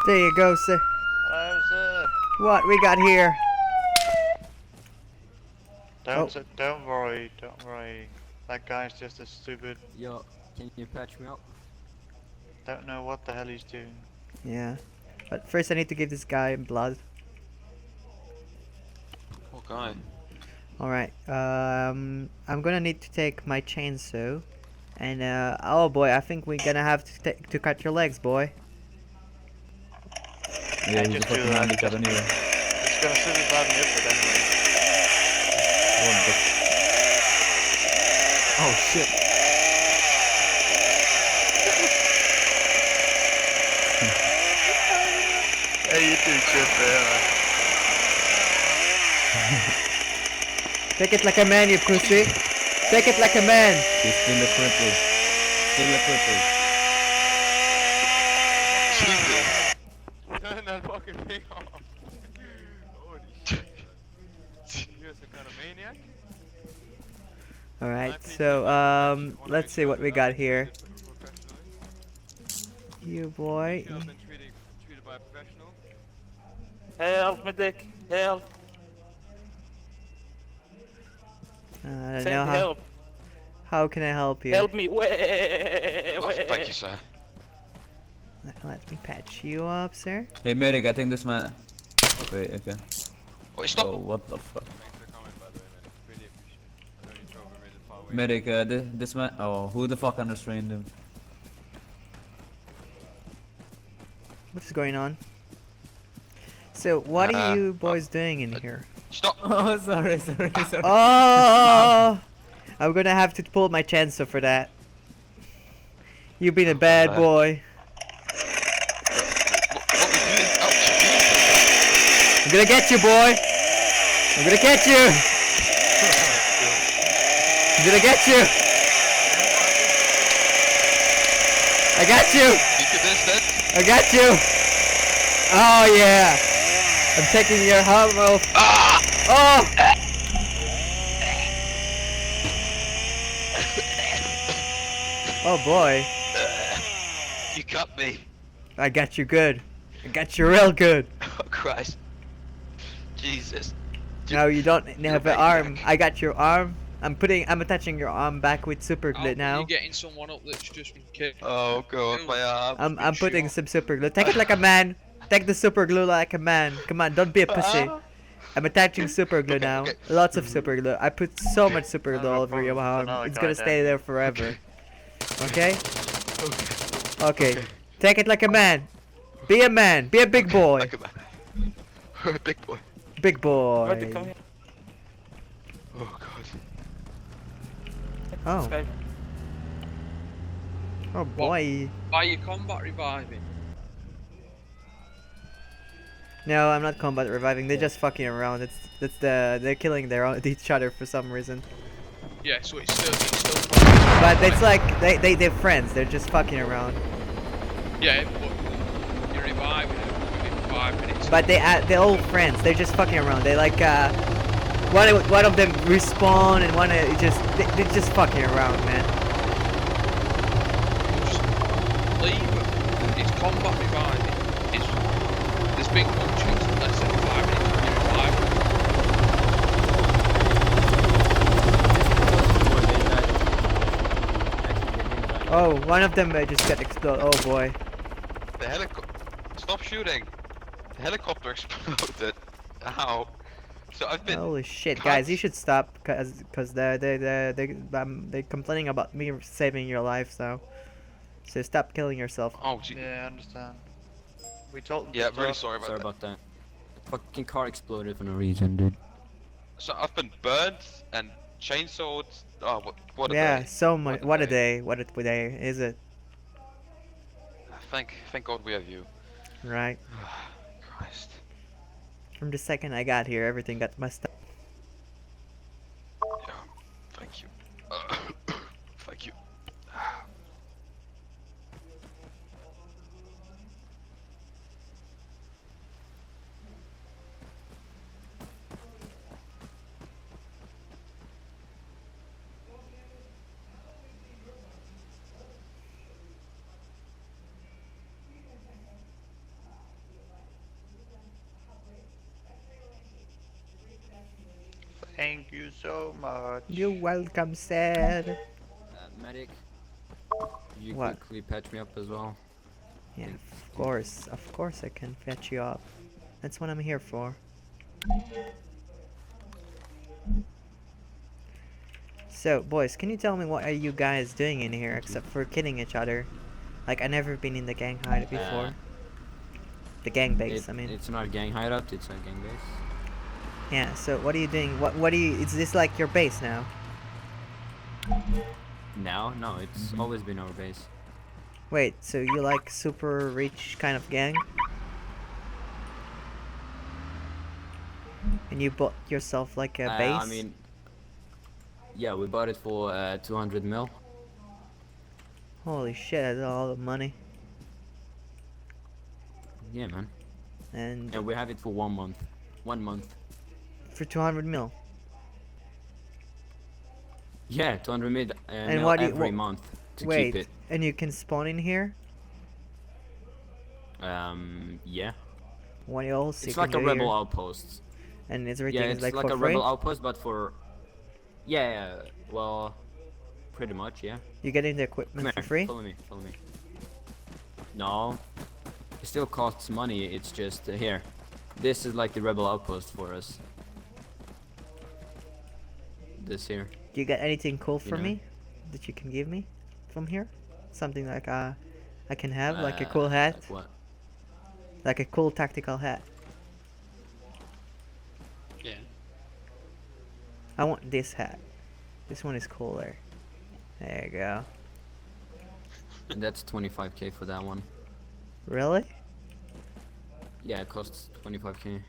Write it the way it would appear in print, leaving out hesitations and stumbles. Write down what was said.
There you go, sir. Hello, sir. What we got here? Oh, Don't worry, don't worry. That guy's just a stupid. Yo, can you patch me up? Don't know what the hell he's doing. yeah. But first I need to give this guy blood. What guy? Alright, I'm gonna need to take my chainsaw. And, oh boy, I think we're gonna have to cut your legs, boy. Yeah, he's a just do fucking that. handicap anyway. It's gonna sit inside me up, but anyway. What the Oh shit! Hey, you do good there, man. Take it like a man, you pussy. Take it like a man. He's still a cripple. Still a cripple. Jesus. Turn that fucking thing off. Holy shit. You're some kind of maniac? Alright, so, let's see what we got here. You boy. I've been treated by a professional. Help me, Dick. Help. I don't Send know help. how can I help you? Help me. Oh, thank you, sir. Let me patch you up, sir. Hey medic, I think this man. Wait, okay. Wait, stop! Oh, what the fuck? Thanks for coming, by the way, man. Really appreciate it. I know you drove a really far away. Medic, this man. Oh, who the fuck unrestrained him? What's going on? So, what are you boys doing in here? Stop! Oh, sorry. Oh! I'm gonna have to pull my chainsaw for that. You've been a bad boy. What we doing? Oh, I'm gonna get you, boy! I'm gonna get you! I'm gonna get you! I got you! you can this then? I got you! Oh yeah! I'm taking your arm off. Oh! Oh boy. You cut me. I got you good. I got you real good. Oh, Christ. Jesus. Now you don't have an maniac. arm. I got your arm. I'm attaching your arm back with super glue now. You're getting someone up that's just been kicked. Oh, God, my arm. I'm putting some super glue. Take it like a man. Take the super glue like a man. Come on, don't be a pussy. I'm attaching super glue now. okay. Lots of super glue. I put so much super glue all over your arm. Another It's guy gonna then. stay there forever. Okay? Okay. Take it like a man. Be a man. Be a big boy. Like a man. Big boy. Big boy. Oh, God. Oh. Oh boy. Are you combat reviving? No, I'm not combat reviving. They're just fucking around. They're killing each other for some reason. Yeah, so it's still But it's like they're friends. They're just fucking around. yeah, but you're reviving them within 5 minutes. But they're all friends. They're just fucking around. They like one of them respawn and one they're just fucking around, man. Just leave them. It's combat reviving. There's been one chance in less than 5 minutes when you revive them. Oh, one of them just got exploded. Oh boy. The helicopter. Stop shooting. The helicopter exploded. Ow. So I've been. Holy shit, guys! You should stop, cause they're complaining about me saving your life. So stop killing yourself. Oh, gee. Yeah, I understand. We told them. Yeah, to really stop. sorry about Sorry that. about that. The fucking car exploded for no reason, dude. So I've been burned and chainsawed. Oh, what a Yeah, day. so much. What a day. day! What a day is it? Thank God we have you. Right. Christ. From the second I got here, everything got messed up. Yeah, thank you. Thank you. Thank you so much. You're welcome, sir. Medic. You What? quickly patch me up as well. Yeah, of course I can fetch you up. That's what I'm here for. So, boys, can you tell me what are you guys doing in here except for killing each other? Like, I never been in the gang hideout before. The gang base, I mean. It's not a gang hideout, it's a gang base. Yeah, so what are you doing? What do you, is this like your base now? Now? No, it's always been our base. Wait, so you like super rich kind of gang? And you bought yourself like a base? I mean, yeah, we bought it for 200 mil. Holy shit, that's a lot of money. Yeah, man. And And we have it for 1 month. 1 month. for 200 mil. Yeah, 200 mil, mil what do you- every wha- month to Wait, keep it. and you can spawn in here? Yeah. What else you It's can like a do rebel here? outpost. And everything Yeah, is it's like like for a free? rebel outpost, but for... Yeah, well, pretty much, yeah. You getting the Come equipment for here, free? follow me, follow me. No, it still costs money, it's just here. This is like the rebel outpost for us. This here. Do you get anything cool You for know. me that you can give me from here? Something like I can have, like a cool hat, Like what? like a cool tactical hat. Yeah. I want this hat. This one is cooler. There you go. And that's 25k for that one. Really? Yeah, it costs 25k.